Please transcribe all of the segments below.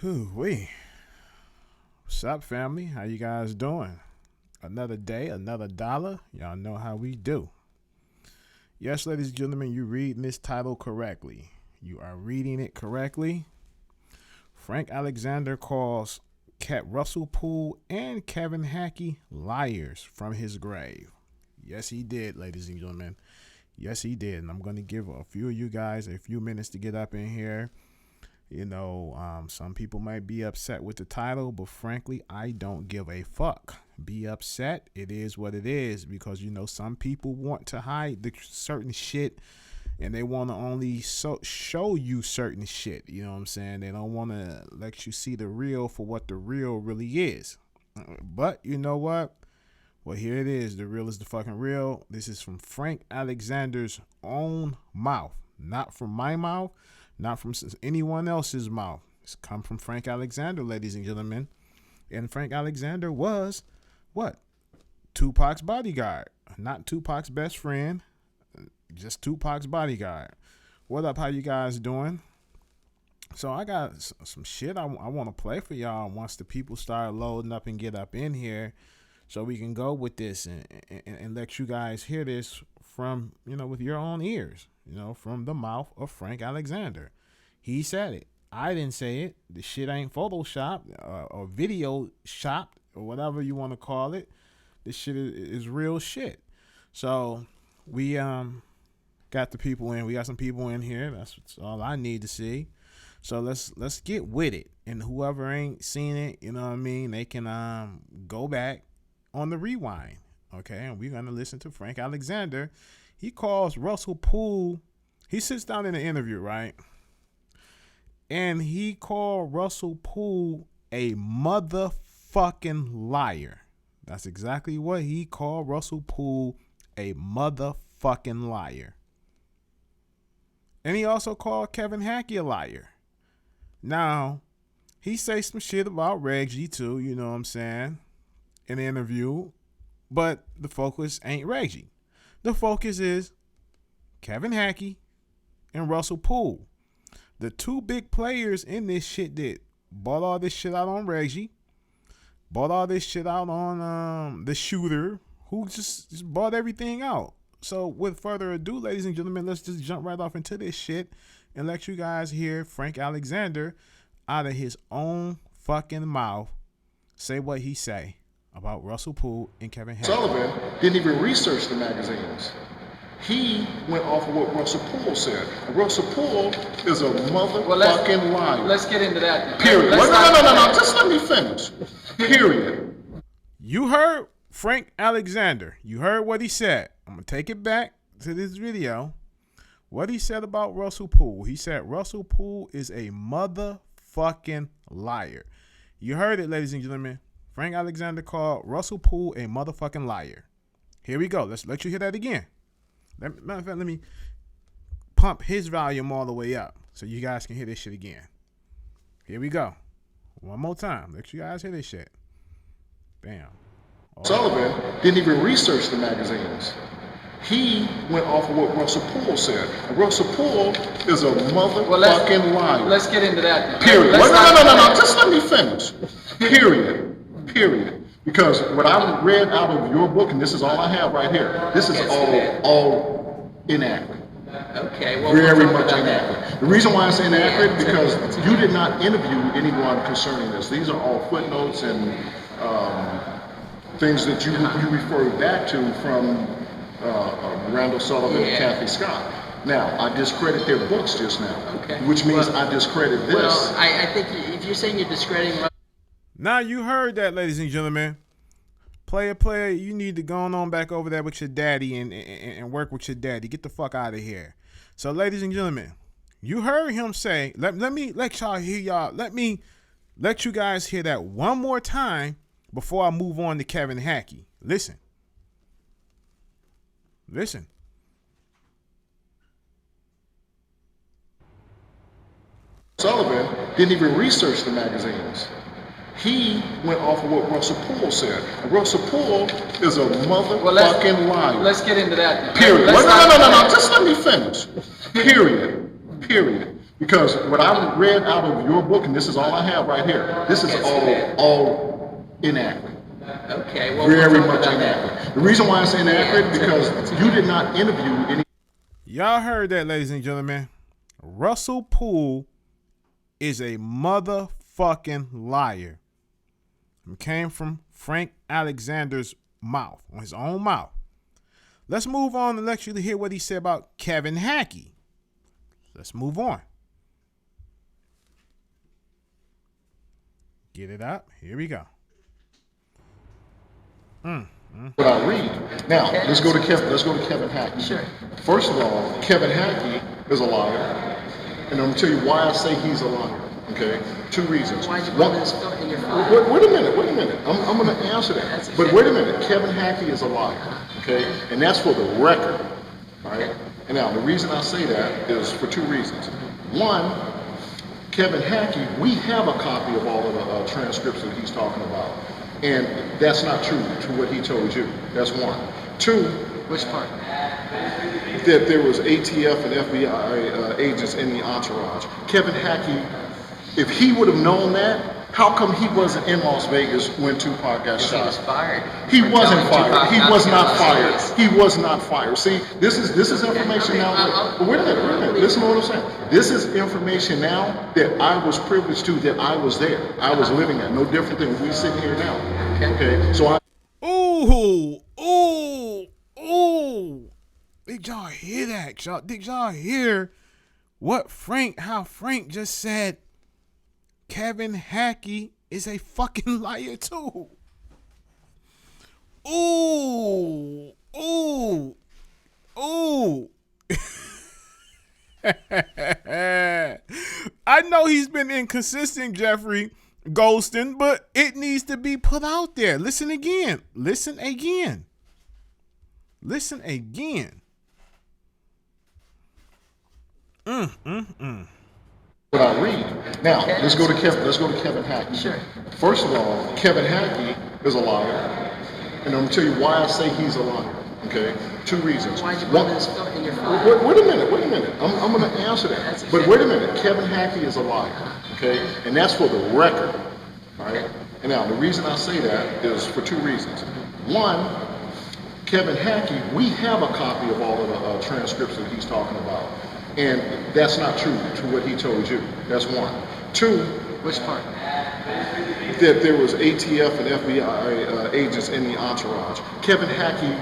Whew-wee. What's up, family? How you guys doing? Another day, another dollar. Y'all know how we do. Yes, ladies and gentlemen, you read this title correctly. You are reading it correctly. Frank Alexander calls Russell Poole and Kevin Hackie liars from his grave. Yes, he did, ladies and gentlemen. Yes, he did. And I'm going to give a few of you guys a few minutes to get up in here. You know, some people might be upset with the title, but frankly, I don't give a fuck. Be upset. It is what it is, because, you know, some people want to hide the certain shit and they want to only show you certain shit. You know what I'm saying? They don't want to let you see the real for what the real really is. But you know what? Well, here it is. The real is the fucking real. This is from Frank Alexander's own mouth, not from my mouth. Not from anyone else's mouth. It's come from Frank Alexander, ladies and gentlemen. And Frank Alexander was, what? Tupac's bodyguard. Not Tupac's best friend. Just Tupac's bodyguard. What up? How you guys doing? So I got some shit I want to play for y'all once the people start loading up and get up in here, so we can go with this and let you guys hear this from, you know, with your own ears. You know, from the mouth of Frank Alexander. He said it. I didn't say it. The shit ain't photoshopped or video shopped or whatever you want to call it. This shit is real shit. So we got the people in. We got some people in here. That's all I need to see. So let's get with it. And whoever ain't seen it, you know what I mean, they can go back on the rewind. Okay, and we're gonna listen to Frank Alexander. He calls Russell Poole. He sits down in an interview, right? And he called Russell Poole a motherfucking liar. That's exactly what he called Russell Poole, a motherfucking liar. And he also called Kevin Hackie a liar. Now, he says some shit about Reggie too, you know what I'm saying, in the interview. But the focus ain't Reggie. The focus is Kevin Hackie and Russell Poole. The two big players in this shit that bought all this shit out on Reggie, bought all this shit out on the shooter, who just bought everything out. So with further ado, ladies and gentlemen, let's just jump right off into this shit and let you guys hear Frank Alexander out of his own fucking mouth say what he say about Russell Poole and Kevin Hackie. Sullivan didn't even research the magazines. He went off of what Russell Poole said. Russell Poole is a motherfucking liar. Let's get into that. Period. No. Just let me finish. Period. You heard Frank Alexander. You heard what he said. I'm going to take it back to this video. What he said about Russell Poole. He said Russell Poole is a motherfucking liar. You heard it, ladies and gentlemen. Frank Alexander called Russell Poole a motherfucking liar. Here we go. Let's let you hear that again. Matter of fact, let me pump his volume all the way up so you guys can hear this shit again. Here we go. One more time. Let you guys hear this shit. Bam. Sullivan didn't even research the magazines. He went off of what Russell Poole said. Russell Poole is a motherfucking liar. Let's get into that. Period. No. Just let me finish. Period. Because what I read out of your book, and this is all I have right here, this is all inaccurate. Okay. Well, very much inaccurate. The reason why I say inaccurate, because you did not interview anyone concerning this. These are all footnotes and things that you referred back to from Randall Sullivan and Kathy Scott. Now, I discredit their books just now, which means I discredit this. Well, I think if you're saying you're discrediting... Now you heard that, ladies and gentlemen. Player, you need to go on back over there with your daddy and work with your daddy. Get the fuck out of here. So, ladies and gentlemen, you heard him say, let y'all hear y'all. Let me let you guys hear that one more time before I move on to Kevin Hackie. Listen. Sullivan didn't even research the magazines. He went off of what Russell Poole said. Russell Poole is a motherfucking liar. Let's get into that. Period. No. Just let me finish. Period. Because what I read out of your book, and this is all I have right here, this is all inaccurate. Okay, well, Very we'll talk much about inaccurate. that. The reason why it's inaccurate because you did not interview any. Y'all heard that, ladies and gentlemen. Russell Poole is a motherfucking liar. It came from Frank Alexander's mouth, on his own mouth. Let's move on and let you hear what he said about Kevin Hackie. Let's move on. Get it up. Here we go. What I read. Now, let's go to Kevin Hackie. Sure. First of all, Kevin Hackie is a liar, and I'm gonna tell you why I say he's a liar. Okay, two reasons. Why'd you One, put this in your phone? wait a minute. I'm going to answer that. That's okay. But wait a minute. Kevin Hackie is a liar. Okay, and that's for the record. All right. And now the reason I say that is for two reasons. One, Kevin Hackie, we have a copy of all of the transcripts that he's talking about, and that's not true to what he told you. That's one. Two, Which part? that there was ATF and FBI agents in the entourage. Kevin Hackie, if he would have known that, how come he wasn't in Las Vegas when Tupac got He was shot? fired. He for wasn't telling fired. Tupac He not was to go not to fired. Vegas. He was not fired. See, this is information now. But wait a minute. Listen to what I'm saying. This is information now that I was privileged to, that I was there. I was living at. No different than we sitting here now. Okay. So I. Ooh. Did y'all hear that? Did y'all hear how Frank just said Kevin Hackie is a fucking liar too? Ooh. I know he's been inconsistent, Jeffrey Golston, but it needs to be put out there. Listen again. What I read. Now, let's go to Kevin Hackie. Sure. First of all, Kevin Hackie is a liar, and I'm gonna tell you why I say he's a liar. Okay, two reasons. Why'd you put One, this in your phone? wait a minute. I'm going to answer that. That's okay. But wait a minute. Kevin Hackie is a liar. Okay, and that's for the record. All right. And now the reason I say that is for two reasons. One, Kevin Hackie, we have a copy of all of the transcripts that he's talking about, and that's not true to what he told you. That's one. Two, Which part? that there was ATF and FBI agents in the entourage. Kevin Hackie,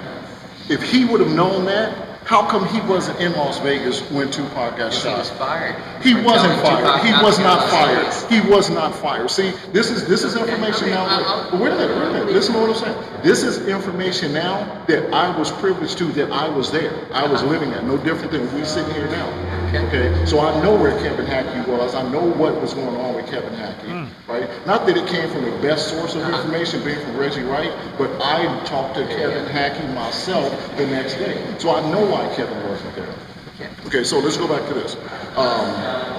if he would have known that, how come he wasn't in Las Vegas when Tupac got He was shot? fired. He for wasn't telling fired. Tupac He not was to go not to fired. Vegas. He was not fired. See, this is information now. But wait a minute. Listen to what I'm saying. This is information now that I was privileged to, that I was there. I was living at. No different than we sitting here now. Okay. So I know where Kevin Hackie was. I know what was going on with Kevin Hackie. Right. Not that it came from the best source of information, being from Reggie Wright, but I talked to Kevin Hackie myself the next day. So I know why Kevin wasn't there. Okay, so let's go back to this.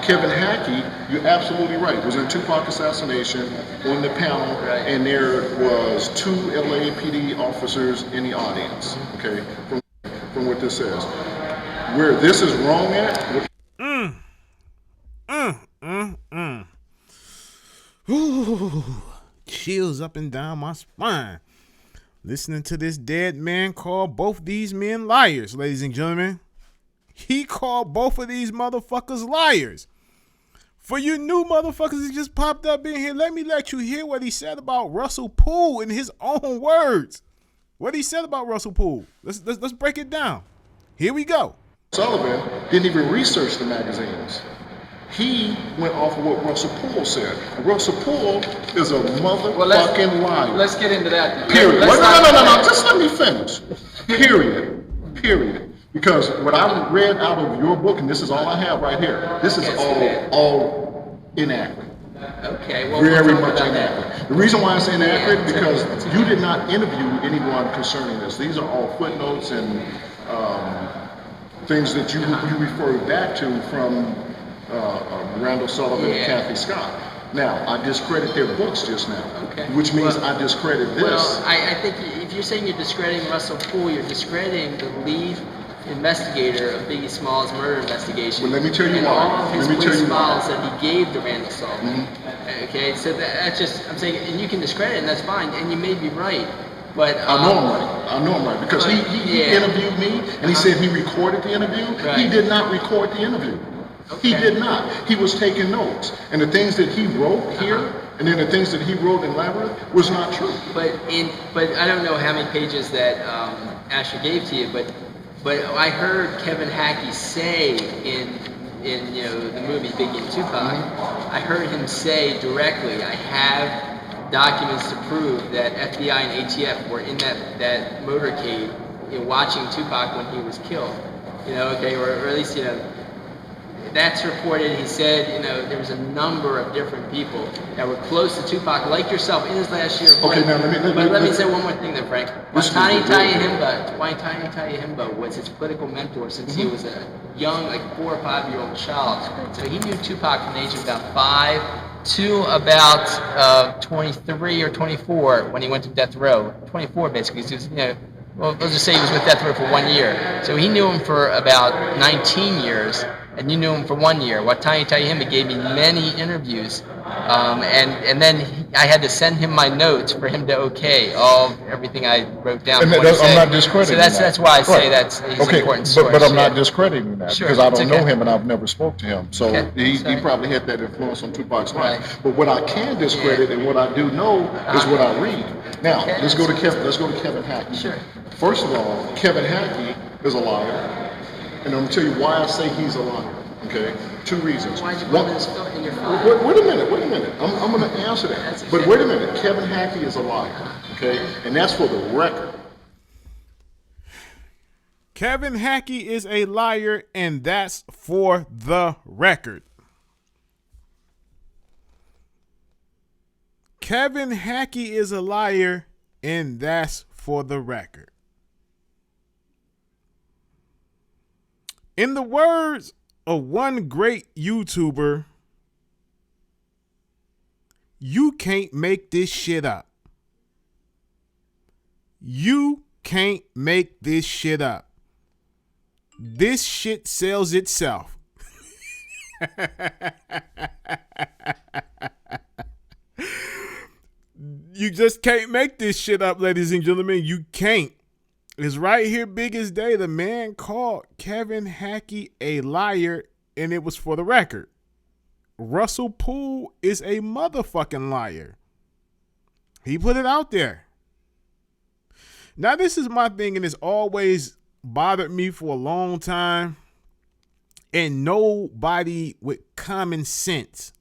Kevin Hackie, you're absolutely right, was in Tupac assassination on the panel, and there was 2 LAPD officers in the audience. Okay, from what this says. Where this is wrong at. Ooh, chills up and down my spine. Listening to this dead man call both these men liars, ladies and gentlemen. He called both of these motherfuckers liars. For you new motherfuckers that just popped up in here, let me let you hear what he said about Russell Poole in his own words. What he said about Russell Poole. Let's break it down. Here we go. Sullivan didn't even research the magazines. He went off of what Russell Poole said. Russell Poole is a motherfucking liar. Let's get into that. Period. Let's No. Just let me finish. Period. Because what I read out of your book, and this is all I have right here, this is all inaccurate. Okay, well, Very we'll talk much about inaccurate. that. The reason why it's inaccurate because you did not interview anyone concerning this. These are all footnotes and things that you referred back to from Randall Sullivan and Kathy Scott. Now, I discredit their books just now, which means I discredit this. Well, I think if you're saying you're discrediting Russell Poole, you're discrediting the lead investigator of Biggie Smalls' murder investigation. Well, let me tell you and why. all of his Let me tell police you why. files that he gave to Randall Sullivan. Okay, so that's just, I'm saying, and you can discredit it, and that's fine, and you may be right. But I know I'm right. I know I'm right because he interviewed me and he said he recorded the interview. Right. He did not record the interview. Okay. He did not. He was taking notes, and the things that he wrote here, and then the things that he wrote in Labyrinth was not true. But I don't know how many pages that Asher gave to you, but I heard Kevin Hackie say in the movie Biggie and Tupac, I heard him say directly, I have documents to prove that FBI and ATF were in that motorcade, watching Tupac when he was killed. Or at least that's reported. He said, there was a number of different people that were close to Tupac, like yourself, in his last year of life. Okay, now let me say one more thing then, Frank. Tiny Himba was his political mentor since he was a young, like 4 or 5-year-old child. So he knew Tupac from the age of about 5 to about 23 or 24 when he went to death row. 24 basically. So he was, well, let's just say he was with death row for 1 year. So he knew him for about 19 years, and you knew him for 1 year. What Tiny Himba gave me many interviews, and then I had to send him my notes for him to okay everything I wrote down. And I'm not discrediting that. So that's why I say that's he's an important source. But I'm not discrediting that because I don't know him and I've never spoke to him. So he probably had that influence on Tupac's life. Right. But what I can discredit and what I do know is what I read. Now let's go to Kevin Hackie. Sure. First of all, Kevin Hackie is a liar, and I'm gonna tell you why I say he's a liar. Okay, 2 reasons. Why'd you put this in your phone? Wait a minute. I'm going to answer that. But wait a minute. Kevin Hackie is a liar. Okay, and that's for the record. Kevin Hackie is a liar, and that's for the record. Kevin Hackie is a liar, and that's for the record. In the words of one great YouTuber, you can't make this shit up. You can't make this shit up. This shit sells itself. You just can't make this shit up, ladies and gentlemen. You can't. It's right here, biggest day. The man called Kevin Hackie a liar, and it was for the record. Russell Poole is a motherfucking liar. He put it out there. Now, this is my thing, and it's always bothered me for a long time. And nobody with common sense,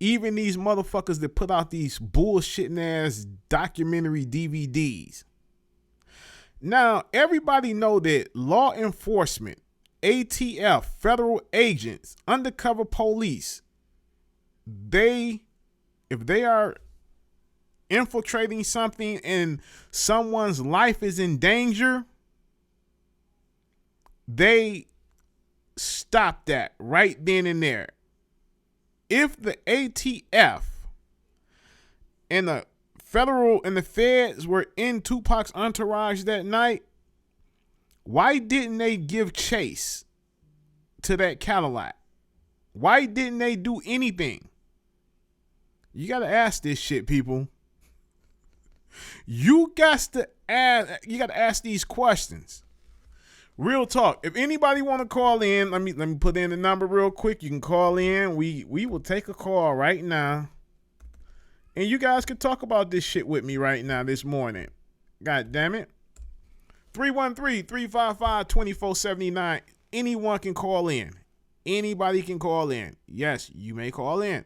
even these motherfuckers that put out these bullshitting ass documentary DVDs. Now, everybody know that law enforcement, ATF, federal agents, undercover police, if they are infiltrating something and someone's life is in danger, they stop that right then and there. If the ATF and the federal and the feds were in Tupac's entourage that night, why didn't they give chase to that Cadillac? Why didn't they do anything? You got to ask this shit, people. You got to ask these questions. Real talk. If anybody want to call in, let me put in the number real quick. You can call in. We will take a call right now. And you guys can talk about this shit with me right now this morning. God damn it. 313-355-2479. Anyone can call in. Anybody can call in. Yes, you may call in.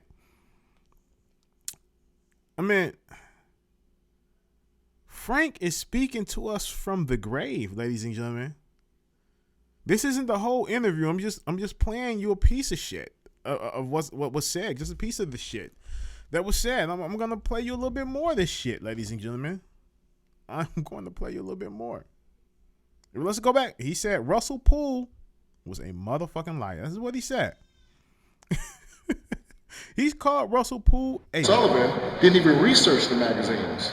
I mean, Frank is speaking to us from the grave, ladies and gentlemen. This isn't the whole interview. I'm just playing you a piece of shit of what was said. Just a piece of the shit that was said. I'm going to play you a little bit more of this shit, ladies and gentlemen. I'm going to play you a little bit more. Let's go back. He said Russell Poole was a motherfucking liar. This is what he said. He's called Russell Poole a Sullivan didn't even research the magazines.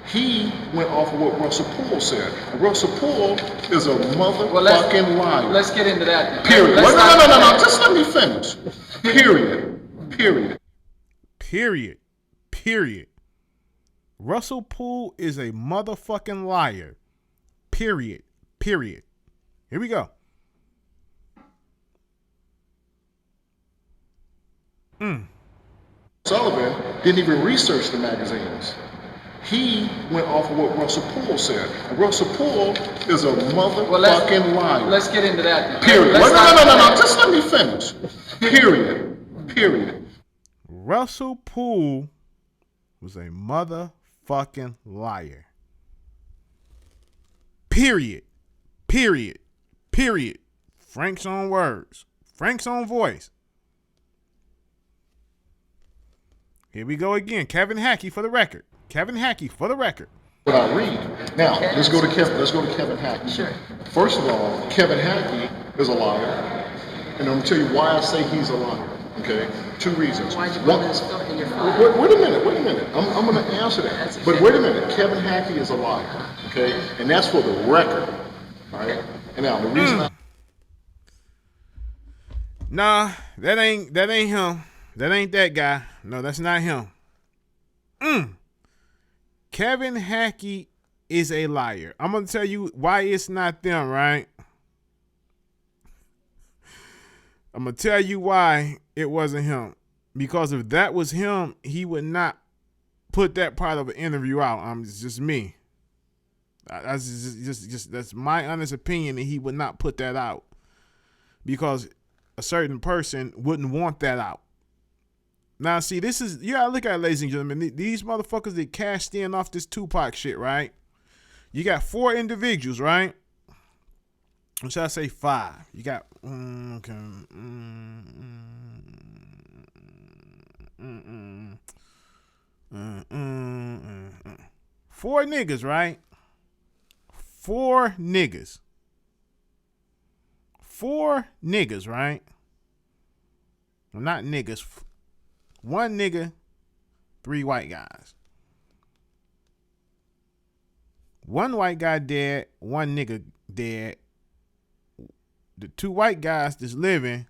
He went off of what Russell Poole said. Russell Poole is a motherfucking liar. Let's get into that. Period. No. Just let me finish. Period. Russell Poole is a motherfucking liar. Period. Here we go. Sullivan didn't even research the magazines. He went off of what Russell Poole said. Russell Poole is a motherfucking liar. Let's get into that. Period. No. Just let me finish. Period. Russell Poole was a motherfucking liar. Period. Frank's own words. Frank's own voice. Here we go again. Kevin Hackie for the record. What I read. Now, let's go to Kevin Hackie. Sure. First of all, Kevin Hackie is a liar. And I'm going to tell you why I say he's a liar. Okay? 2 reasons. Why'd you put this in your phone? Wait a minute. I'm going to answer that. But wait a minute. Kevin Hackie is a liar. Okay? And that's for the record. All right? And now, the reason Nah, that ain't him. That ain't that guy. No, that's not him. Kevin Hackie is a liar. I'm going to tell you why it's not them, right? I'm going to tell you why it wasn't him. Because if that was him, he would not put that part of an interview out. It's just me. That's my honest opinion, that he would not put that out. Because a certain person wouldn't want that out. Now, see, this is, you gotta look at it, ladies and gentlemen. These motherfuckers that cashed in off this Tupac shit, right? You got 4 individuals, right? Or should I say 5? You got, 4 niggas, right? 4 niggas, right? Well, not niggas. 1 nigga, 3 white guys. 1 white guy dead, 1 nigga dead. The 2 white guys that's living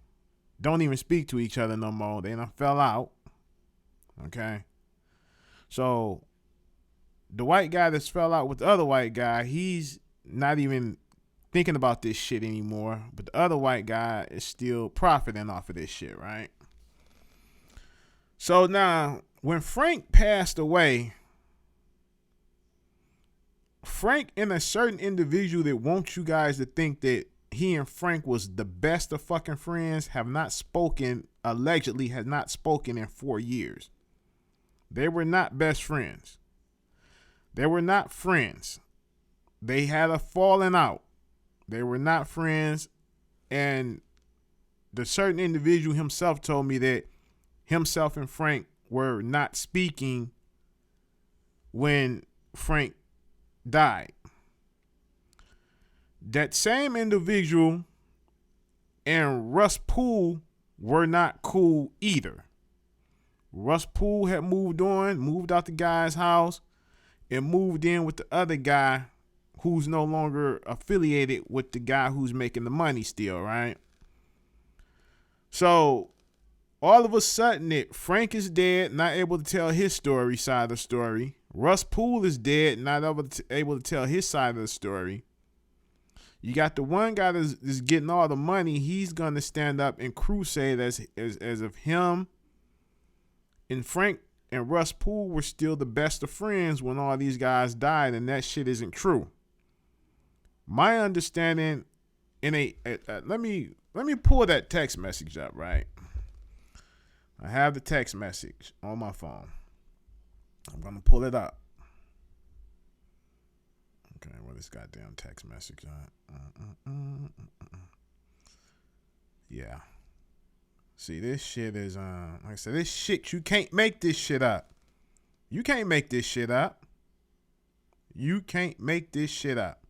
don't even speak to each other no more. They done fell out. Okay? So, the white guy that's fell out with the other white guy, he's not even thinking about this shit anymore. But the other white guy is still profiting off of this shit, right? So now, when Frank passed away, Frank and a certain individual that wants you guys to think that he and Frank was the best of fucking friends have not spoken, allegedly has not spoken in 4 years. They were not best friends. They were not friends. They had a falling out. They were not friends. And the certain individual himself told me that himself and Frank were not speaking when Frank died. That same individual and Russ Poole were not cool either. Russ Poole had moved out the guy's house, and moved in with the other guy who's no longer affiliated with the guy who's making the money still, right? So all of a sudden, Frank is dead, not able to tell his side of the story. Russ Poole is dead, not able to tell his side of the story. You got the one guy that's getting all the money. He's going to stand up and crusade as if him and Frank and Russ Poole were still the best of friends when all these guys died, and that shit isn't true. My understanding, let me pull that text message up, right? I have the text message on my phone. I'm going to pull it up. Okay, well, this goddamn text message. Yeah. See, this shit is, like I said, this shit, you can't make this shit up. You can't make this shit up. You can't make this shit up.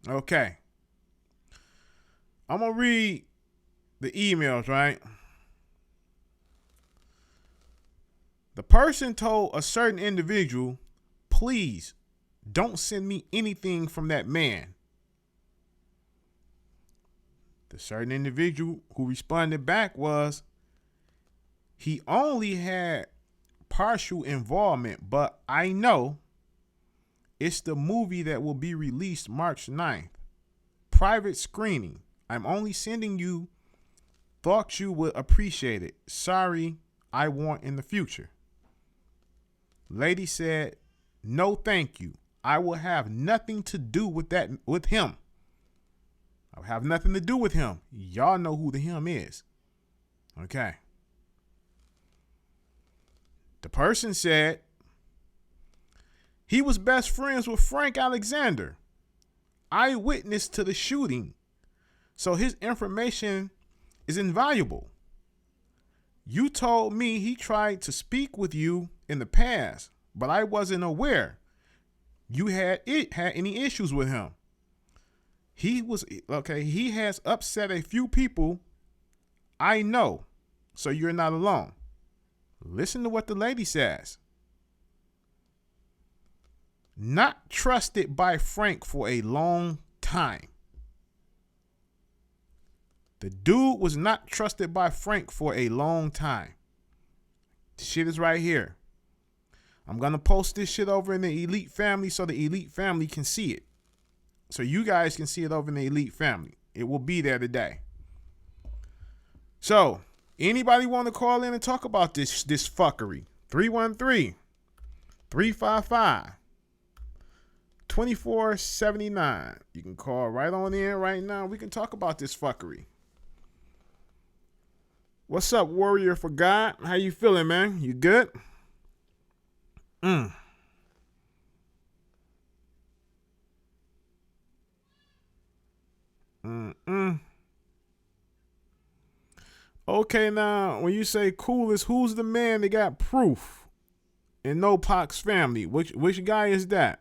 Okay. I'm going to read the emails, right? The person told a certain individual, please don't send me anything from that man. The certain individual who responded back was, he only had partial involvement, but I know it's the movie that will be released March 9th. Private screening. I'm only sending you. Thought you would appreciate it. Sorry, I won't in the future. Lady said, no thank you. I will have nothing to do with him. I'll have nothing to do with him. Y'all know who the him is. Okay. The person said he was best friends with Frank Alexander, eyewitness to the shooting, so his information is invaluable. You told me he tried to speak with you in the past, but I wasn't aware you had any issues with him. He has upset a few people I know, so you're not alone. Listen to what the lady says. Not trusted by Frank for a long time. The dude was not trusted by Frank for a long time. The shit is right here. I'm going to post this shit over in the Elite family so the Elite family can see it. So you guys can see it over in the Elite family. It will be there today. So, anybody want to call in and talk about this fuckery? 313-355-2479. You can call right on in right now. We can talk about this fuckery. What's up, Warrior for God? How you feeling, man? You good? Okay, now, when you say coolest, who's the man that got proof in No Pac's family? Which guy is that?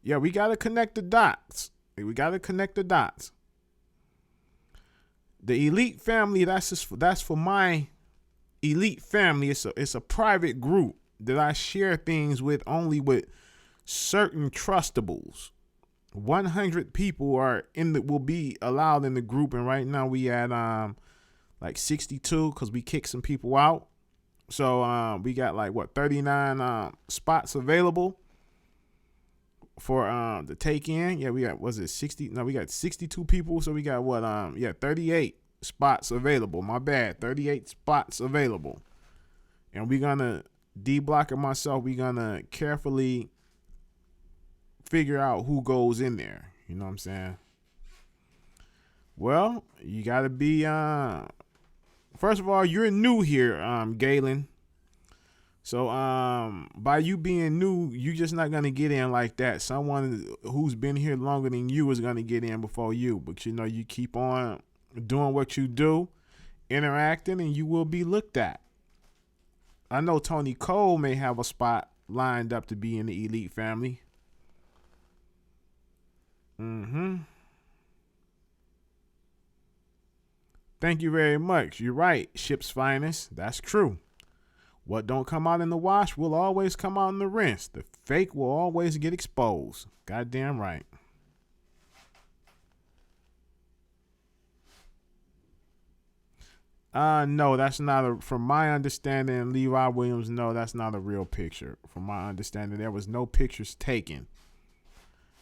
Yeah, we got to connect the dots. The Elite family, that's for my Elite family. It's a private group that I share things with only with certain trustables. 100 people will be allowed in the group, and right now we at like 62 because we kicked some people out. So we got 39 spots available for the take in. Yeah, we got 60? No, we got 62 people. So we got 38 spots available. My bad, 38 spots available, and we're gonna D-Block and myself. We're gonna carefully figure out who goes in there. You know what I'm saying? Well, you gotta be first of all, you're new here, Galen. So by you being new, you're just not gonna get in like that. Someone who's been here longer than you is gonna get in before you. But you keep on doing what you do, interacting, and you will be looked at. I know Tony Cole may have a spot lined up to be in the Elite family. Thank you very much. You're right, ship's finest. That's true. What don't come out in the wash will always come out in the rinse. The fake will always get exposed. Goddamn right. No, that's not from my understanding, Levi Williams, no, that's not a real picture. From my understanding, there was no pictures taken.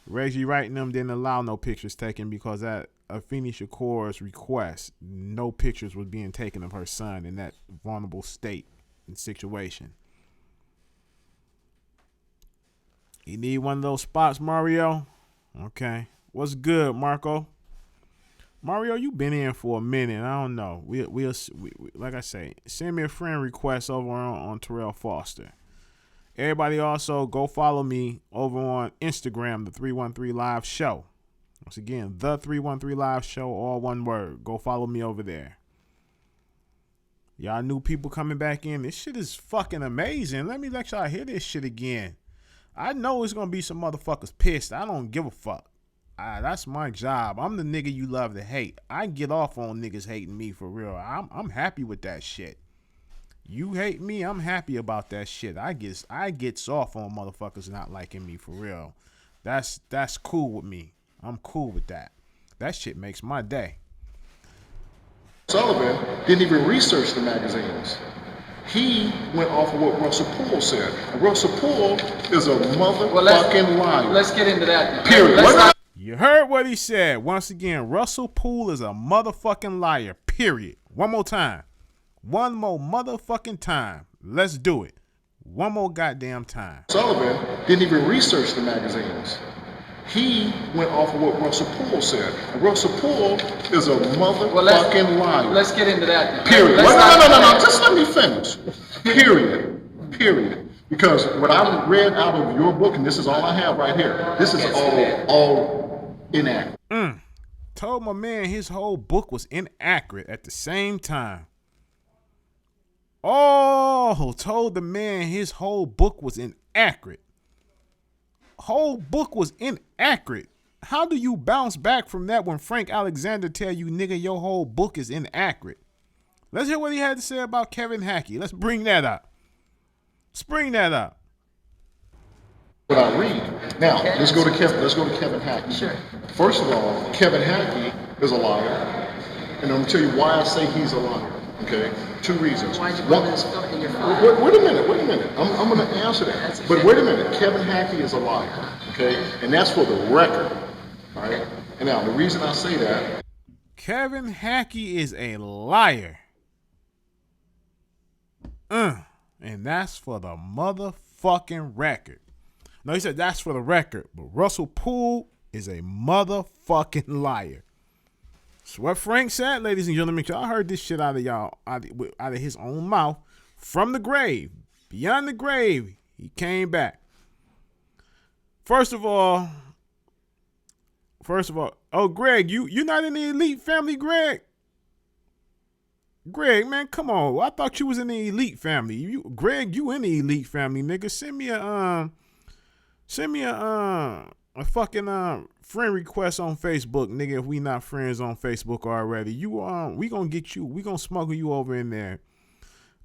Reggie Wright and them didn't allow no pictures taken because at Afeni Shakur's request, no pictures was being taken of her son in that vulnerable state and situation. You need one of those spots, Mario? Okay. What's good, Marco? Mario, you been in for a minute. I don't know. We like I say, send me a friend request over on Terrell Foster. Everybody also go follow me over on Instagram, the 313 Live Show. Once again, the 313 Live Show, all one word. Go follow me over there. Y'all new people coming back in. This shit is fucking amazing. Let me let y'all hear this shit again. I know it's gonna be some motherfuckers pissed. I don't give a fuck. That's my job. I'm the nigga you love to hate. I get off on niggas hating me for real. I'm happy with that shit. You hate me, I'm happy about that shit. I gets off on motherfuckers not liking me for real. That's cool with me. I'm cool with that. That shit makes my day. Sullivan didn't even research the magazines. He went off of what Russell Poole said. And Russell Poole is a motherfucking liar. Let's get into that. Period. You heard what he said. Once again, Russell Poole is a motherfucking liar. Period. One more time. One more motherfucking time. Let's do it. One more goddamn time. Sullivan didn't even research the magazines. He went off of what Russell Poole said. And Russell Poole is a motherfucking liar. Let's get into that. Period. No. Just let me finish. Period. Because what I read out of your book, and this is all I have right here, this is all inaccurate. Told my man his whole book was inaccurate at the same time. Oh, told the man his whole book was inaccurate. Whole book was inaccurate. How do you bounce back from that when Frank Alexander tell you, nigga, your whole book is inaccurate? Let's hear what he had to say about Kevin Hackie. Let's bring that up. What I read. Now, let's go to Kevin Hackie. Sure. First of all, Kevin Hackie is a liar. And I'm going to tell you why I say he's a liar. Okay? 2 reasons. Why'd you put this in your phone? Wait a minute. I'm going to answer that. But wait a minute. Kevin Hackie is a liar. Okay? And that's for the record. All right? And now, the reason I say that. Kevin Hackie is a liar. And that's for the motherfucking record. No, he said that's for the record. But Russell Poole is a motherfucking liar. That's what Frank said, ladies and gentlemen. Y'all heard this shit out of y'all, out of his own mouth, from the grave, beyond the grave. He came back. First of all, oh, Greg, you're not in the elite family, Greg. Greg, man, come on. I thought you was in the elite family. Greg, you in the elite family, nigga. Send me a fucking friend request on Facebook, nigga. If we not friends on Facebook already, we gonna get you. We gonna smuggle you over in there.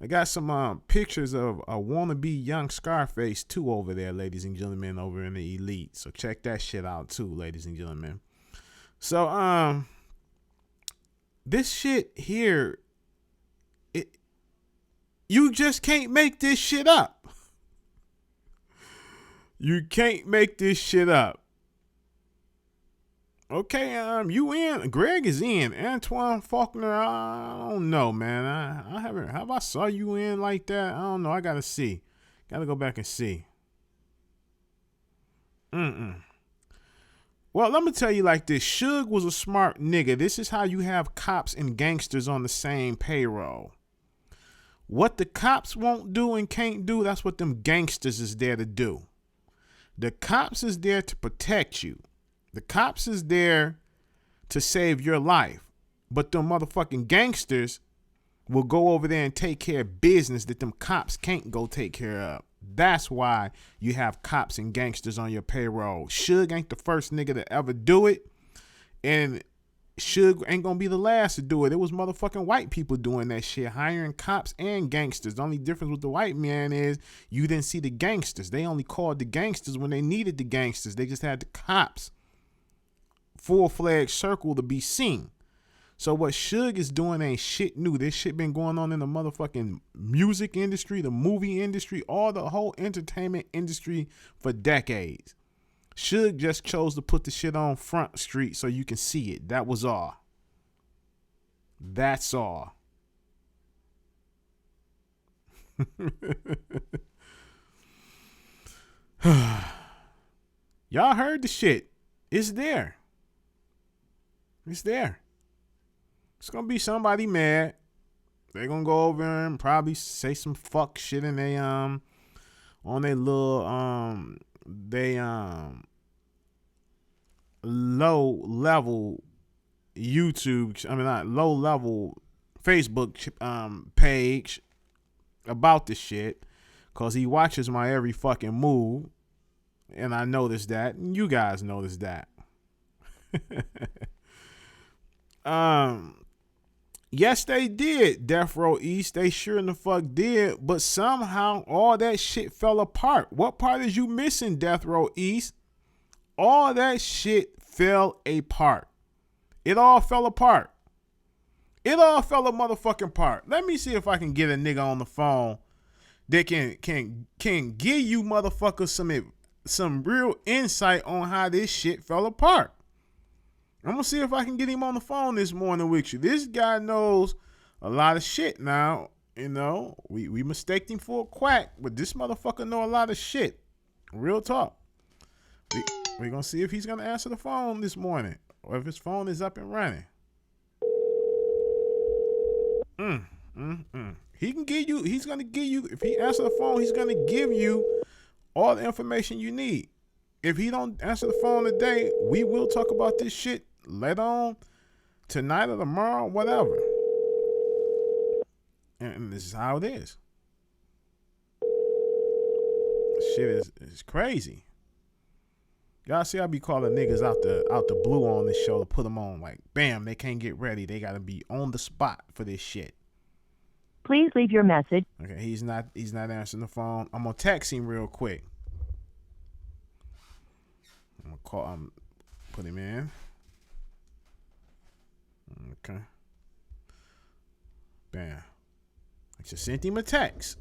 I got some pictures of a wannabe young Scarface too over there, ladies and gentlemen, over in the elite. So check that shit out too, ladies and gentlemen. So this shit here, you just can't make this shit up. You can't make this shit up. Okay, you in? Greg is in. Antoine Faulkner, I don't know, man. I haven't. Have I saw you in like that? I don't know. I gotta see. Gotta go back and see. Well, let me tell you like this. Suge was a smart nigga. This is how you have cops and gangsters on the same payroll. What the cops won't do and can't do, that's what them gangsters is there to do. The cops is there to protect you. The cops is there to save your life. But them motherfucking gangsters will go over there and take care of business that them cops can't go take care of. That's why you have cops and gangsters on your payroll. Suge ain't the first nigga to ever do it. And Suge ain't gonna be the last to do it. It was motherfucking white people doing that shit, hiring cops and gangsters. The only difference with the white man is you didn't see the gangsters. They only called the gangsters when they needed the gangsters. They just had the cops full-fledged circle to be seen. So what Suge is doing ain't shit new. This shit been going on in the motherfucking music industry, the movie industry, all the whole entertainment industry for decades. Suge just chose to put the shit on Front Street so you can see it. That was all. That's all. Y'all heard the shit. It's there. It's there. It's gonna be somebody mad. They're gonna go over and probably say some fuck shit in they on their little low level YouTube, I mean not low level Facebook page about this shit, cause he watches my every fucking move, and I noticed that, and you guys noticed that. Yes, they did, Death Row East. They sure in the fuck did. But somehow all that shit fell apart. What part is you missing, Death Row East? All that shit fell apart. It all fell apart. It all fell a motherfucking apart. Let me see if I can get a nigga on the phone that can give you motherfuckers some real insight on how this shit fell apart. I'm gonna see if I can get him on the phone this morning with you. This guy knows a lot of shit now. You know, we mistaked him for a quack, but this motherfucker know a lot of shit. Real talk. We're gonna see if he's gonna answer the phone this morning or if his phone is up and running. He can give you, he's gonna give you, if he answers the phone, he's gonna give you all the information you need. If he don't answer the phone today, we will talk about this shit later on, tonight or tomorrow, whatever. And this is how it is. Shit is crazy. Y'all see I be calling niggas out the blue on this show to put them on like, bam, they can't get ready. They gotta be on the spot for this shit. Please leave your message. Okay, he's not answering the phone. I'm gonna text him real quick. I'm gonna call put him in. Okay. Bam. I just sent him a text.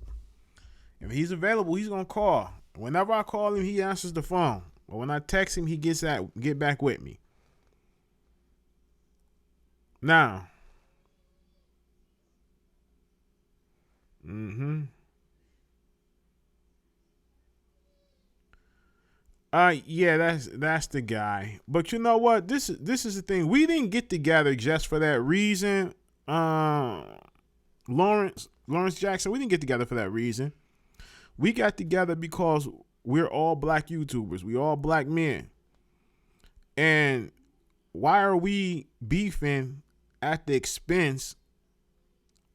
If he's available, he's gonna call. Whenever I call him, he answers the phone. But when I text him, he get back with me. Now. Yeah, that's the guy. But you know what? This is the thing. We didn't get together just for that reason. Lawrence Jackson, we didn't get together for that reason. We got together because we're all black YouTubers. We all black men. And why are we beefing at the expense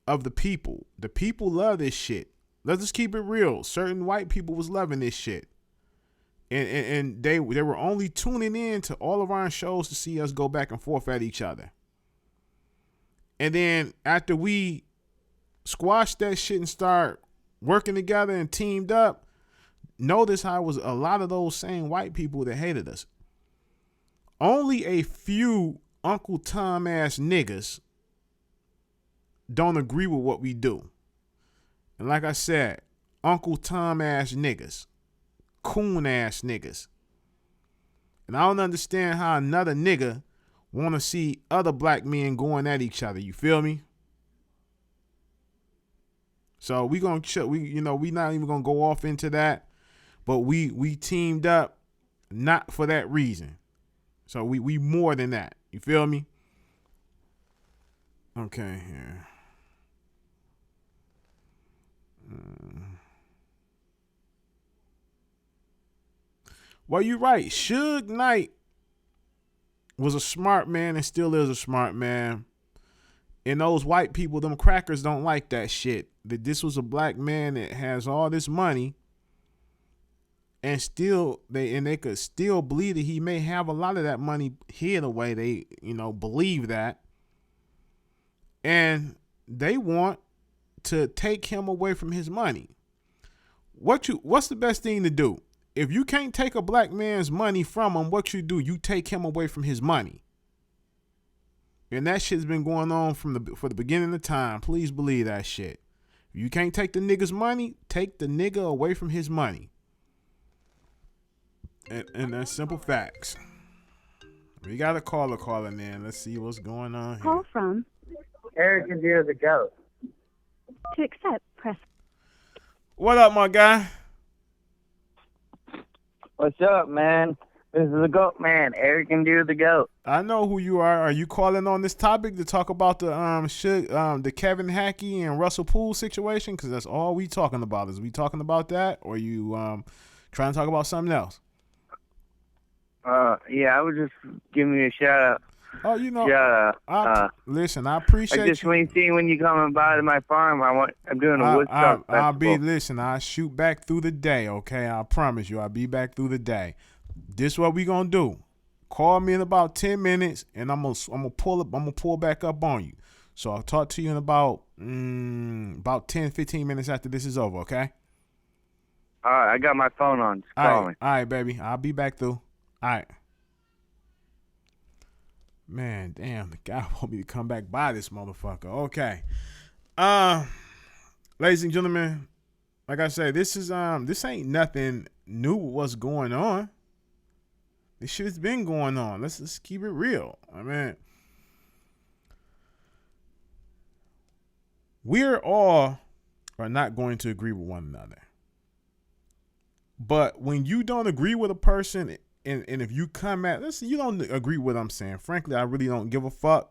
of the people? The people love this shit. Let's just keep it real. Certain white people was loving this shit. And they were only tuning in to all of our shows to see us go back and forth at each other. And then after we squashed that shit and start working together and teamed up, notice how it was a lot of those same white people that hated us. Only a few Uncle Tom ass niggas don't agree with what we do. And like I said, Uncle Tom ass niggas. Coon ass niggas. And I don't understand how another nigga want to see other black men going at each other. You feel me? So we not even gonna go off into that, but we teamed up not for that reason. So we more than that. You feel me? Okay, here. Well, you're right. Suge Knight was a smart man and still is a smart man. And those white people, them crackers, don't like that shit. That this was a black man that has all this money, and still they could still believe that he may have a lot of that money hid away. They believe that, and they want to take him away from his money. What's the best thing to do? If you can't take a black man's money from him, what you do? You take him away from his money. And that shit's been going on for the beginning of time. Please believe that shit. If you can't take the nigga's money, take the nigga away from his money. And that's simple facts. We got a caller calling in. Let's see what's going on here. Call from Eric and Dear the Goat. to accept, press. What up, my guy? What's up, man? This is the Goat Man, Eric and Dear the Goat. I know who you are. Are you calling on this topic to talk about the Kevin Hackie and Russell Poole situation? Because that's all we talking about. Is we talking about that, or you trying to talk about something else? Yeah, I was just giving you a shout out. Oh, Shout out. Listen, I appreciate I just when you coming by to my farm, I'm doing a Woodstock festival. I'll shoot back through the day, okay? I promise you, I'll be back through the day. This what we gonna do. Call me in about 10 minutes, and I'm gonna pull back up on you. So I'll talk to you in about 10, 15 minutes after this is over, okay? All right, I got my phone on. Just call me. All right, baby. I'll be back through. All right. Man, damn, the guy want me to come back by this motherfucker. Okay. Ladies and gentlemen, like I said, this ain't nothing new with what's going on. This shit has been going on. Let's keep it real. I mean, we're all are not going to agree with one another. But when you don't agree with a person, and if you come at, listen, you don't agree with what I'm saying. Frankly, I really don't give a fuck.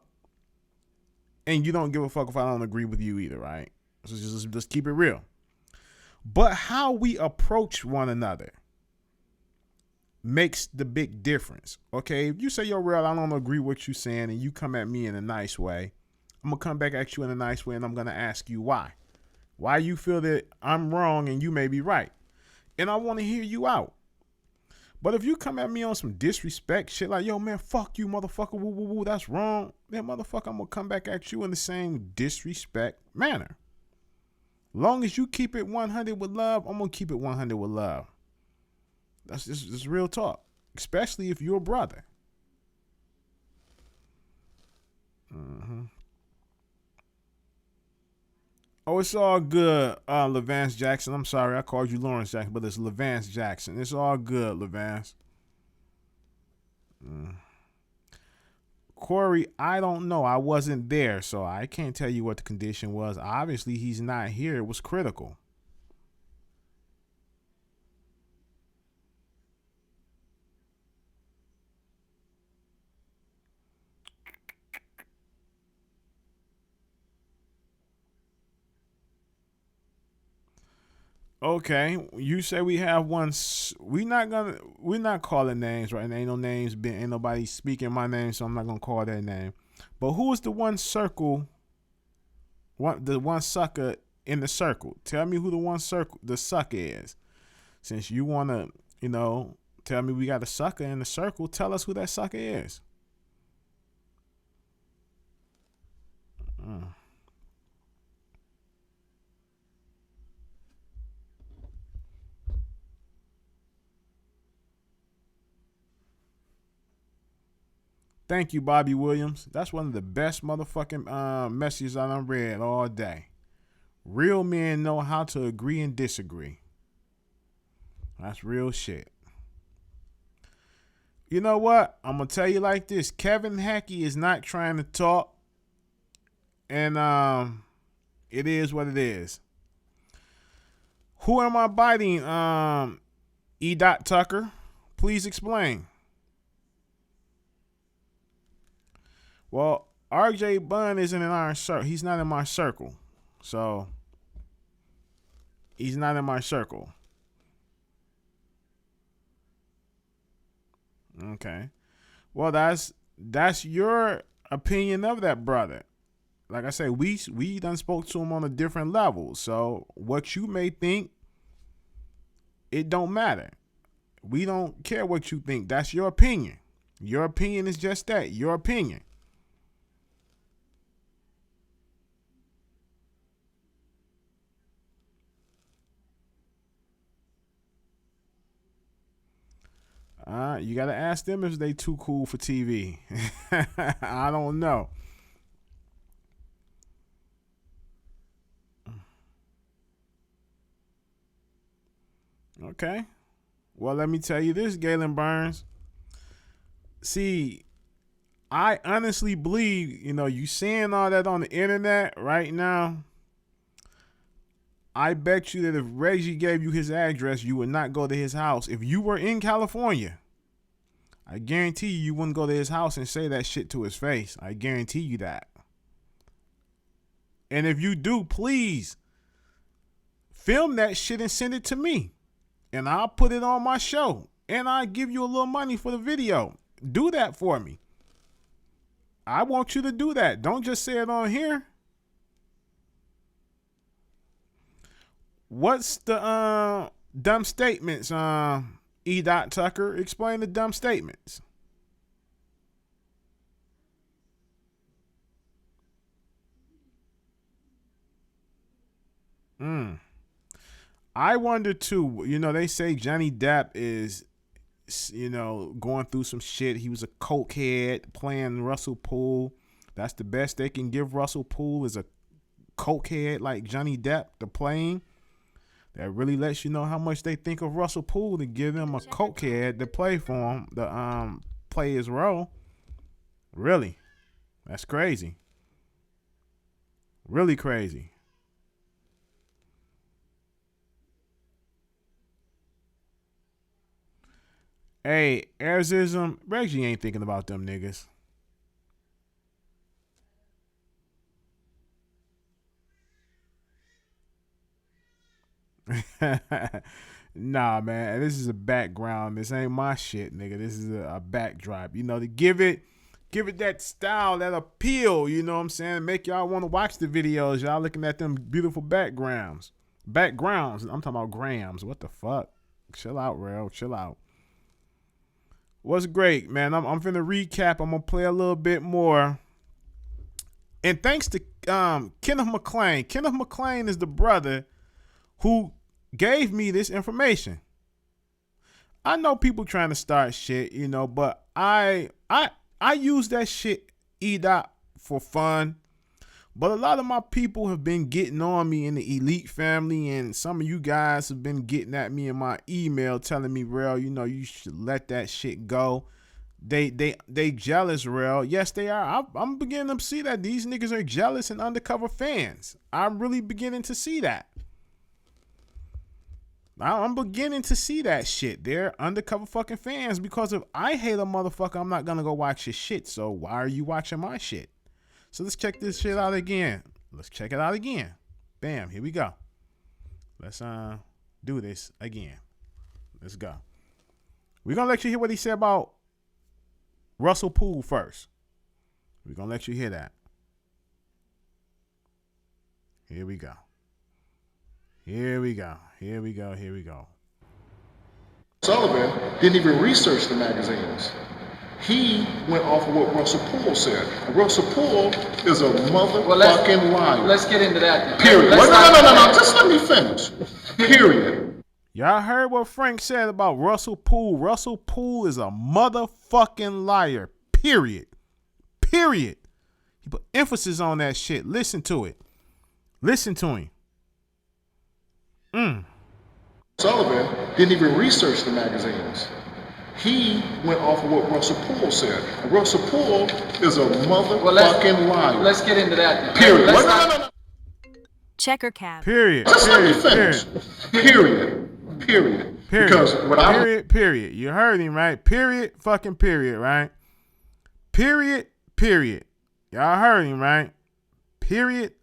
And you don't give a fuck if I don't agree with you either, right? So just keep it real. But how we approach one another makes the big difference. Okay, if you say, yo, real, I don't agree with what you're saying, and you come at me in a nice way, I'm gonna come back at you in a nice way, and I'm gonna ask you why you feel that I'm wrong and you may be right, and I want to hear you out. But if you come at me on some disrespect shit, like, yo, man, fuck you, motherfucker, woo, woo, woo, that's wrong, then motherfucker, I'm gonna come back at you in the same disrespect manner. Long as you keep it 100 with love, I'm gonna keep it 100 with love. That's just real talk, especially if you're a brother. Oh, it's all good, Levance Jackson. I'm sorry, I called you Lawrence Jackson, but it's Levance Jackson. It's all good, Levance. Corey, I don't know. I wasn't there, so I can't tell you what the condition was. Obviously, he's not here. It was critical. Okay, you say we have one. We're not calling names, right? And ain't no names. Ain't nobody speaking my name, so I'm not gonna call their name. But who is the one circle? The one sucker in the circle. Tell me who the sucker is. Since you wanna, tell me we got a sucker in the circle. Tell us who that sucker is. Thank you, Bobby Williams. That's one of the best motherfucking messages I done read all day. Real men know how to agree and disagree. That's real shit. You know what? I'm going to tell you like this. Kevin Hackie is not trying to talk. And it is what it is. Who am I biting, E. Tucker? Please explain. Well, RJ Bunn isn't in our circle. He's not in my circle. So, he's not in my circle. Okay. Well, that's your opinion of that brother. Like I say, we done spoke to him on a different level. So, what you may think, it don't matter. We don't care what you think. That's your opinion. Your opinion is just that. Your opinion. You got to ask them if they too cool for TV. I don't know. Okay. Well, let me tell you this, Galen Burns. See, I honestly believe, you seeing all that on the internet right now. I bet you that if Reggie gave you his address, you would not go to his house. If you were in California, I guarantee you wouldn't go to his house and say that shit to his face. I guarantee you that. And if you do, please film that shit and send it to me. And I'll put it on my show. And I'll give you a little money for the video. Do that for me. I want you to do that. Don't just say it on here. What's the dumb statements, E. Tucker? Explain the dumb statements. I wonder too. You know, they say Johnny Depp is, going through some shit. He was a cokehead playing Russell Poole. That's the best they can give Russell Poole is a cokehead like Johnny Depp to playing. That really lets you know how much they think of Russell Poole to give him a cokehead to play for him, to play his role. Really, that's crazy. Really crazy. Hey, Airzism, Reggie ain't thinking about them niggas. Nah, man, this is a background. This ain't my shit, nigga. This is a backdrop. You know, to give it that style, that appeal. You know what I'm saying? Make y'all want to watch the videos. Y'all looking at them beautiful backgrounds. Backgrounds. I'm talking about grams. What the fuck? Chill out, Rel. Chill out. What's great, man? I'm finna recap. I'm gonna play a little bit more. And thanks to Kenneth McLean. Kenneth McLean is the brother who gave me this information. I know people trying to start shit, but I use that shit for fun. But a lot of my people have been getting on me in the elite family, and some of you guys have been getting at me in my email telling me, Rel, you should let that shit go. They jealous, Rel. Yes, they are. I'm beginning to see that these niggas are jealous and undercover fans. I'm really beginning to see that. I'm beginning to see that shit. They're undercover fucking fans because if I hate a motherfucker, I'm not going to go watch his shit. So why are you watching my shit? So let's check this shit out again. Let's check it out again. Bam, here we go. Let's do this again. Let's go. We're going to let you hear what he said about Russell Poole first. We're going to let you hear that. Here we go. Here we go. Here we go. Here we go. Sullivan didn't even research the magazines. He went off of what Russell Poole said. Russell Poole is a motherfucking liar. Let's get into that. Period. No. Just let me finish. Period. Y'all heard what Frank said about Russell Poole. Russell Poole is a motherfucking liar. Period. Period. He put emphasis on that shit. Listen to it. Listen to him. Sullivan didn't even research the magazines. He went off of what Russell Poole said. Russell Poole is a motherfucking liar. Let's get into that. Period. No. Checker cap. Period. Just let me finish. Period. Because what period. You heard him, right? Period. Fucking period, right? Period. Y'all heard him, right? Period.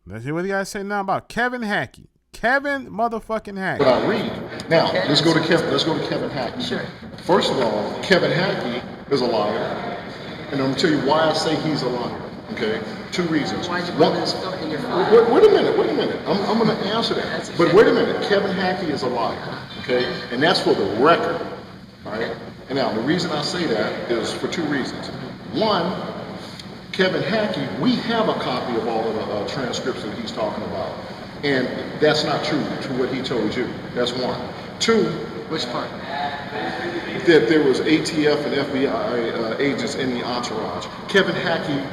Let's hear what he got to say now about Kevin Hackie. Kevin motherfucking Hackie. What I read. Now, let's go to Kevin Hackie. Sure. First of all, Kevin Hackie is a liar. And I'm going to tell you why I say he's a liar. Okay? 2 reasons. Why'd you put this in your phone? Wait a minute. I'm going to answer that. But wait a minute. Kevin Hackie is a liar. Okay? And that's for the record. All right? And now, the reason I say that is for 2 reasons. One, Kevin Hackie, we have a copy of all of the transcripts that he's talking about. And that's not true to what he told you. That's 1. 2. Which part? That there was ATF and FBI agents in the entourage. Kevin Hackie,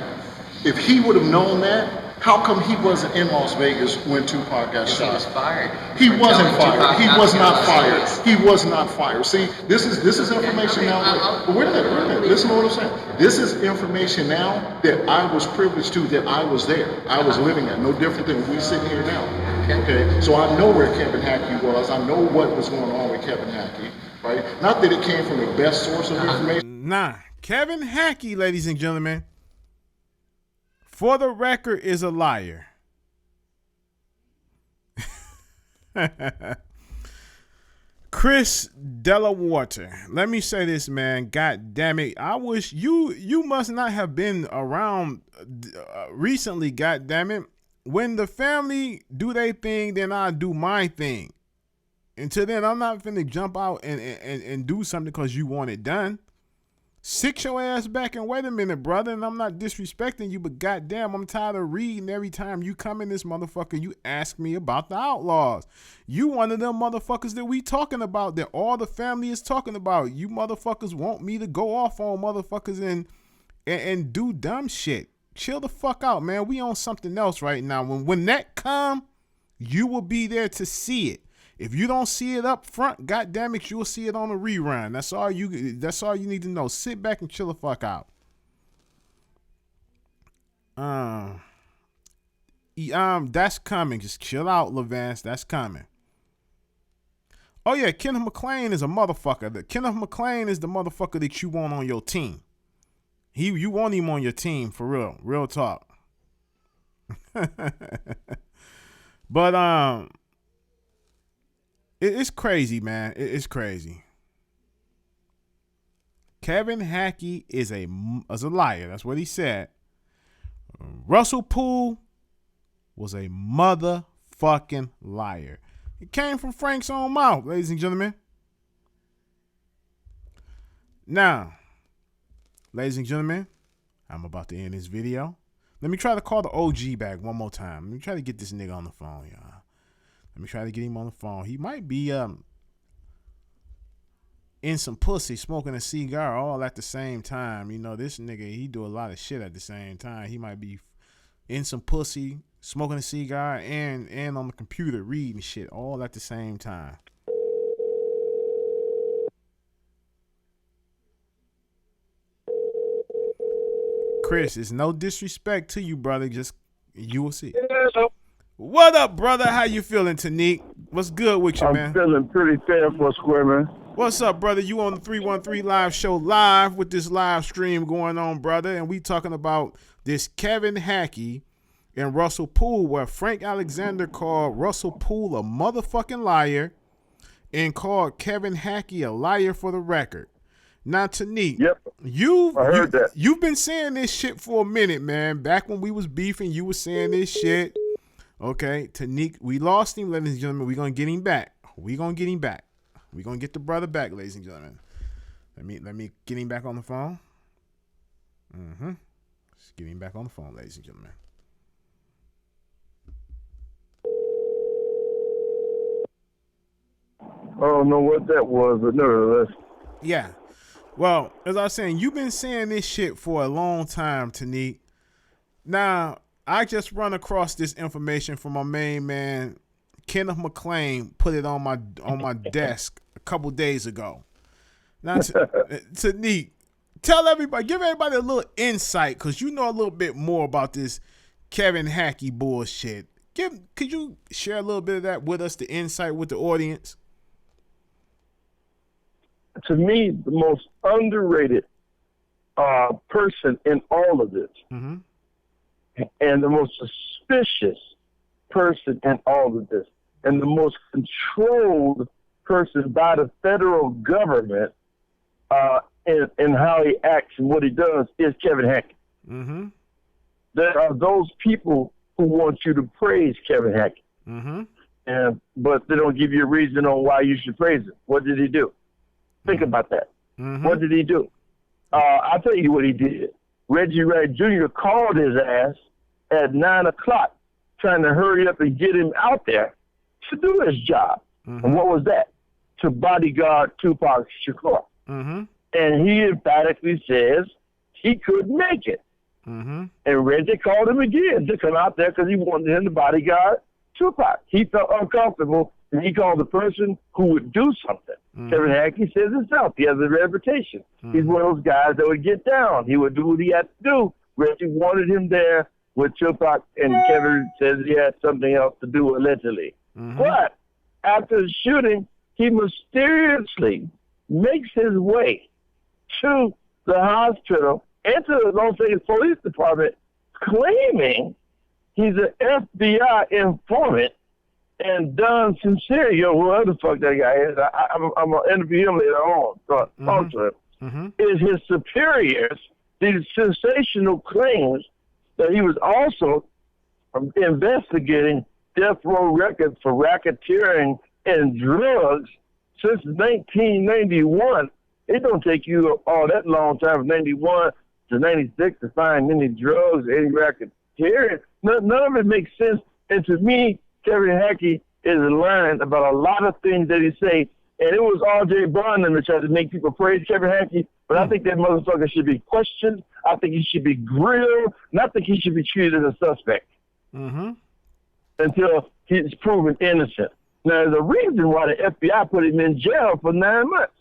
if he would have known that, how come he wasn't in Las Vegas when Tupac got shot? He was fired. He wasn't fired. He was not fired. He was not fired. See, this is information now. But wait a minute. Listen to what I'm saying. This is information now that I was privileged to, that I was there. I was living at. No different than we sitting here now. Okay? So I know where Kevin Hackie was. I know what was going on with Kevin Hackie. Right? Not that it came from the best source of information. Nah. Kevin Hackie, ladies and gentlemen, for the record, is a liar. Chris Delawater. Let me say this, man. God damn it. I wish you must not have been around recently, god damn it. When the family do their thing, then I do my thing. Until then, I'm not finna jump out and do something because you want it done. Sit your ass back and wait a minute, brother. And I'm not disrespecting you, but goddamn, I'm tired of reading every time you come in this motherfucker. You ask me about the Outlaws. You one of them motherfuckers that we talking about, that all the family is talking about. You motherfuckers want me to go off on motherfuckers and do dumb shit. Chill the fuck out, man. We on something else right now. When that come, you will be there to see it. If you don't see it up front, goddamn it, you'll see it on a rerun. That's all you need to know. Sit back and chill the fuck out. That's coming. Just chill out, Levance. That's coming. Oh yeah, Kenneth McClain is a motherfucker. Kenneth McClain is the motherfucker that you want on your team. You want him on your team for real. Real talk. But it's crazy, man. It's crazy. Kevin Hackie is a liar. That's what he said. Russell Poole was a motherfucking liar. It came from Frank's own mouth, ladies and gentlemen. Now, ladies and gentlemen, I'm about to end this video. Let me try to call the OG back one more time. Let me try to get this nigga on the phone, y'all. Let me try to get him on the phone. He might be in some pussy, smoking a cigar all at the same time. You know, this nigga, he do a lot of shit at the same time. He might be in some pussy, smoking a cigar, and on the computer reading shit all at the same time. Chris, it's no disrespect to you, brother. Just you will see. What up, brother? How you feeling, Tanique? What's good with you, man? I'm feeling pretty fair for a square, man. What's up, brother? You on the 313 Live Show live with this live stream going on, brother. And we talking about this Kevin Hackie and Russell Poole, where Frank Alexander called Russell Poole a motherfucking liar and called Kevin Hackie a liar for the record. Now, Tanique, yep. I heard that. You've been saying this shit for a minute, man. Back when we was beefing, you was saying this shit. Okay, Tanique, we lost him, ladies and gentlemen. We're going to get him back. We're going to get him back. We're going to get the brother back, ladies and gentlemen. Let me get him back on the phone. Let's get him back on the phone, ladies and gentlemen. I don't know what that was, but nevertheless. Yeah. Well, as I was saying, you've been saying this shit for a long time, Tanique. Now, I just run across this information from my main man, Kenneth McClain, put it on my desk a couple days ago. Now, Tanique, tell everybody, give everybody a little insight, because you know a little bit more about this Kevin Hackie bullshit. Could you share a little bit of that with us, the insight with the audience? To me, the most underrated person in all of this, and the most suspicious person in all of this, and the most controlled person by the federal government in how he acts and what he does is Kevin Hackie. There are those people who want you to praise Kevin Hackie, but they don't give you a reason on why you should praise him. What did he do? Think about that. What did he do? I'll tell you what he did. Reggie Wright Jr. called his ass at 9 o'clock trying to hurry up and get him out there to do his job. And what was that? To bodyguard Tupac Shakur. And he emphatically says he couldn't make it. And Reggie called him again to come out there because he wanted him to bodyguard Tupac. He felt uncomfortable, and he called the person who would do something. Kevin Hackie says himself, he has a reputation. He's one of those guys that would get down. He would do what he had to do. Reggie wanted him there with Tupac, and Kevin says he had something else to do, allegedly. But after the shooting, he mysteriously makes his way to the hospital and to the Las Vegas Police Department, claiming he's an FBI informant. And Don Sincero, whoever the fuck that guy is, I'm going to interview him later on. So talk to him. Is his superiors, these sensational claims that he was also investigating death row records for racketeering and drugs since 1991 It don't take you all that long time from 91 to 96 to find any drugs, any racketeering. None of it makes sense. And to me, Kevin Hackie is lying about a lot of things that he say. And it was R.J. Bond that tried to make people praise Kevin Hackie. But I think that motherfucker should be questioned. I think he should be grilled. And I think he should be treated as a suspect until he's proven innocent. Now, there's a reason why the FBI put him in jail for 9 months.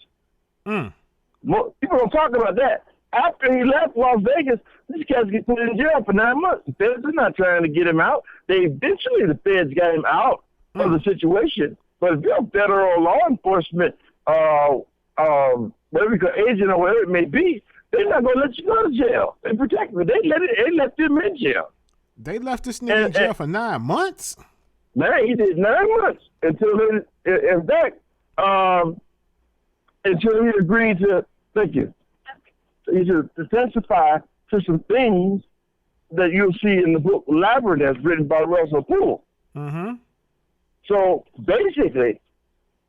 People don't talk about that. After he left Las Vegas, this guy's get put in jail for 9 months. The feds are not trying to get him out. Eventually the feds got him out of the situation. But if you're a federal law enforcement, whatever you call agent or whatever it may be, they're not going to let you go to jail and protect him. They left him in jail. They left this nigga in jail for 9 months? No, he did 9 months until, in fact, until he agreed to, thank you, he should testify to some things that you'll see in the book Labyrinth that's written by Russell Poole. So basically,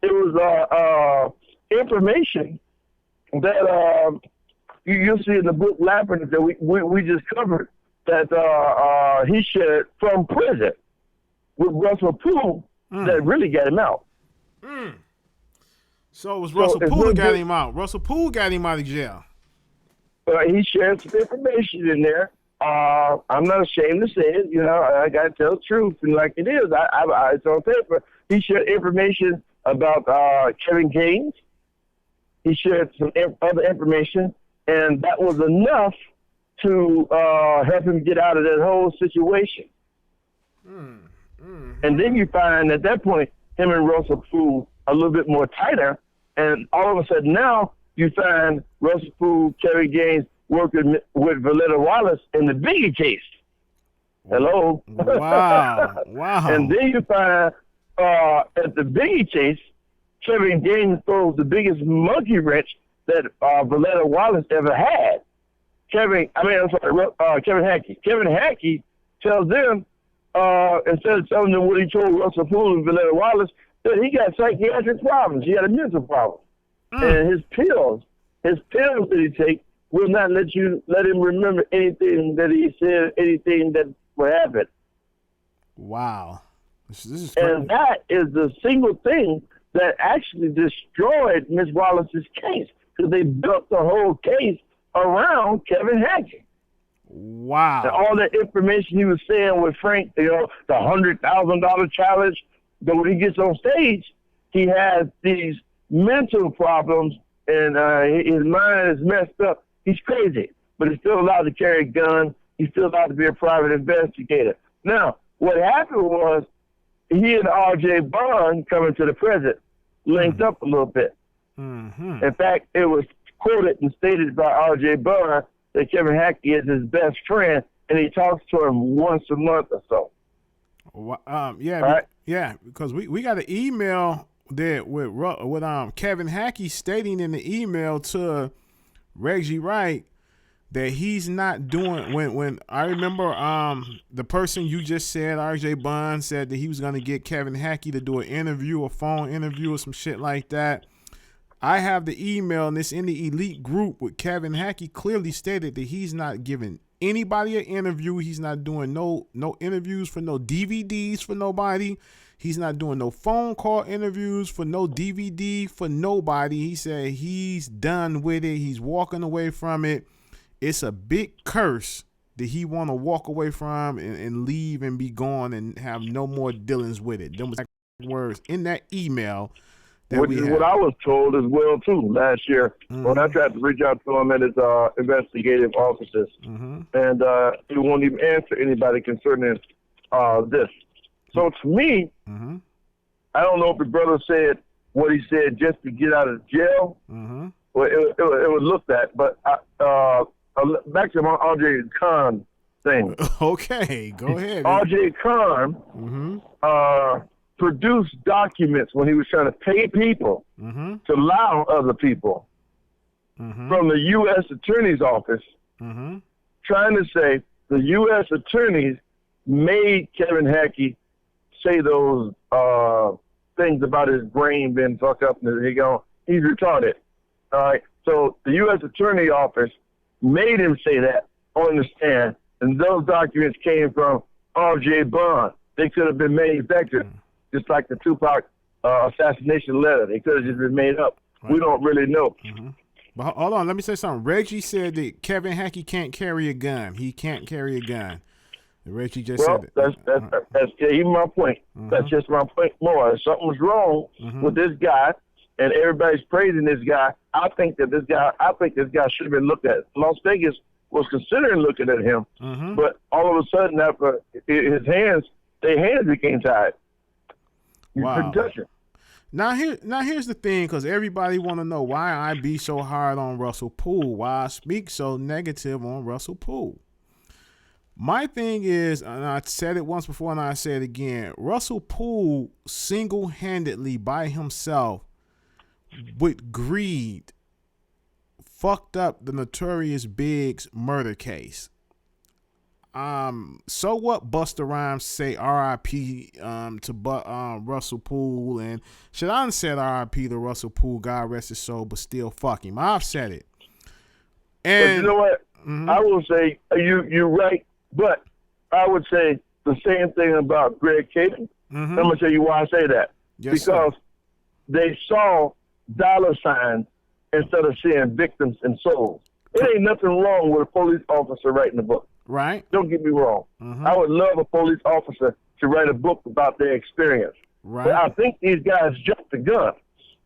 it was information that you'll see in the book Labyrinth that we just covered that he shared from prison with Russell Poole that really got him out. So it was Russell Poole that got him out. Russell Poole got him out of jail. He shared some information in there. I'm not ashamed to say it. You know, I got to tell the truth and like it is. It's on paper. He shared information about Kevin Gaines. He shared some other information, and that was enough to help him get out of that whole situation. And then you find at that point, him and Russell Poole a little bit more tighter, and all of a sudden now you find Russell Poole, Kevin Gaines working with Valletta Wallace in the Biggie case. Hello. Wow. And then you find at the Biggie case, Kevin Gaines throws the biggest monkey wrench that Valletta Wallace ever had. Kevin Hackie. Kevin Hackie tells them, instead of telling them what he told Russell Poole and Valletta Wallace, that he got psychiatric problems. He had a mental problem. And his pills that he takes will not let him remember anything that he said, anything that will happen. Wow. This is and that is the single thing that actually destroyed Miss Wallace's case, because they built the whole case around Kevin Hackie. Wow. And all that information he was saying with Frank, you know, the $100,000 challenge, that when he gets on stage, he has these mental problems and his mind is messed up. He's crazy, but he's still allowed to carry a gun. He's still allowed to be a private investigator. Now, what happened was he and R.J. Bond, coming to the present, linked up a little bit. In fact, it was quoted and stated by R.J. Bond that Kevin Hackie is his best friend, and he talks to him once a month or so. Yeah, because we got an email there with Kevin Hackie stating in the email to Reggie Wright that he's not doing when I remember the person you just said, RJ Bond, said that he was going to get Kevin Hackie to do an interview, a phone interview or some shit like that. I have the email, and it's in the elite group with Kevin Hackie clearly stated that he's not giving anybody an interview. He's not doing no interviews for no DVDs for nobody. He's not doing no phone call interviews for no DVD for nobody. He said he's done with it. He's walking away from it. It's a big curse that he want to walk away from and leave and be gone and have no more dealings with it. Them words in that email. Which is what I was told as well, too, last year when I tried to reach out to him at his investigative offices. And he won't even answer anybody concerning this. So to me, I don't know if the brother said what he said just to get out of jail. Well, it was looked at. But back to my R.J. Khan thing. Okay, go ahead. R.J. Khan produced documents when he was trying to pay people to lie on other people from the U.S. Attorney's Office, trying to say the U.S. attorneys made Kevin Hackie say those things about his brain being fucked up and he's retarded. All right. So the U.S. Attorney Office made him say that on the stand, and those documents came from R.J. Bond. They could have been manufactured, just like the Tupac assassination letter. They could have just been made up. Right. We don't really know. Mm-hmm. But hold on, let me say something. Reggie said that Kevin Hackie can't carry a gun. He can't carry a gun. Reggie just said that. That's even my point. Mm-hmm. That's just my point more. If something's wrong with this guy, and everybody's praising this guy, I think this guy should have been looked at. Las Vegas was considering looking at him, but all of a sudden, after their hands became tied. You couldn't touch him. Now here's the thing, because everybody want to know why I be so hard on Russell Poole, why I speak so negative on Russell Poole. My thing is, and I said it once before and I say it again, Russell Poole single-handedly by himself with greed fucked up the Notorious Biggs murder case. So what Busta Rhymes say R.I.P. to Russell Poole, and should I have said R.I.P. to Russell Poole, God rest his soul, but still fuck him. I've said it. And but you know what? I will say you're right, but I would say the same thing about Greg Kading. I'm gonna tell you why I say that. Yes, because they saw dollar signs instead of seeing victims and souls. It ain't nothing wrong with a police officer writing a book. Right. Don't get me wrong. I would love a police officer to write a book about their experience. Right. But I think these guys jumped the gun.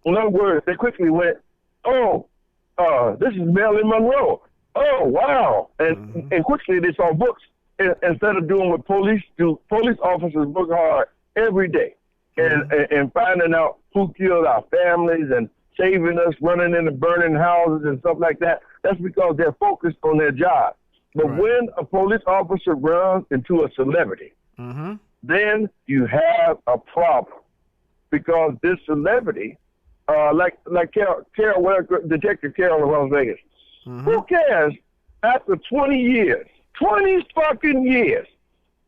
In other words, they quickly went, this is Marilyn Monroe. Oh, wow. And quickly they saw books. Instead of doing what police do, police officers work hard every day and finding out who killed our families and saving us, running into burning houses and stuff like that. That's because they're focused on their job. But when a police officer runs into a celebrity, then you have a problem, because this celebrity, like Carol, Detective Carol in Las Vegas, who cares? After 20 years, 20 fucking years,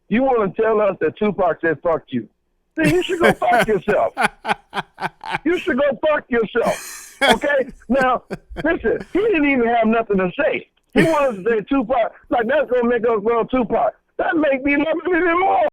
you want to tell us that Tupac said "fuck you"? Then you should go fuck yourself. You should go fuck yourself. Okay? Now, listen, he didn't even have nothing to say. He wanted to say Tupac, like that's gonna make us love Tupac. That make me love him even more.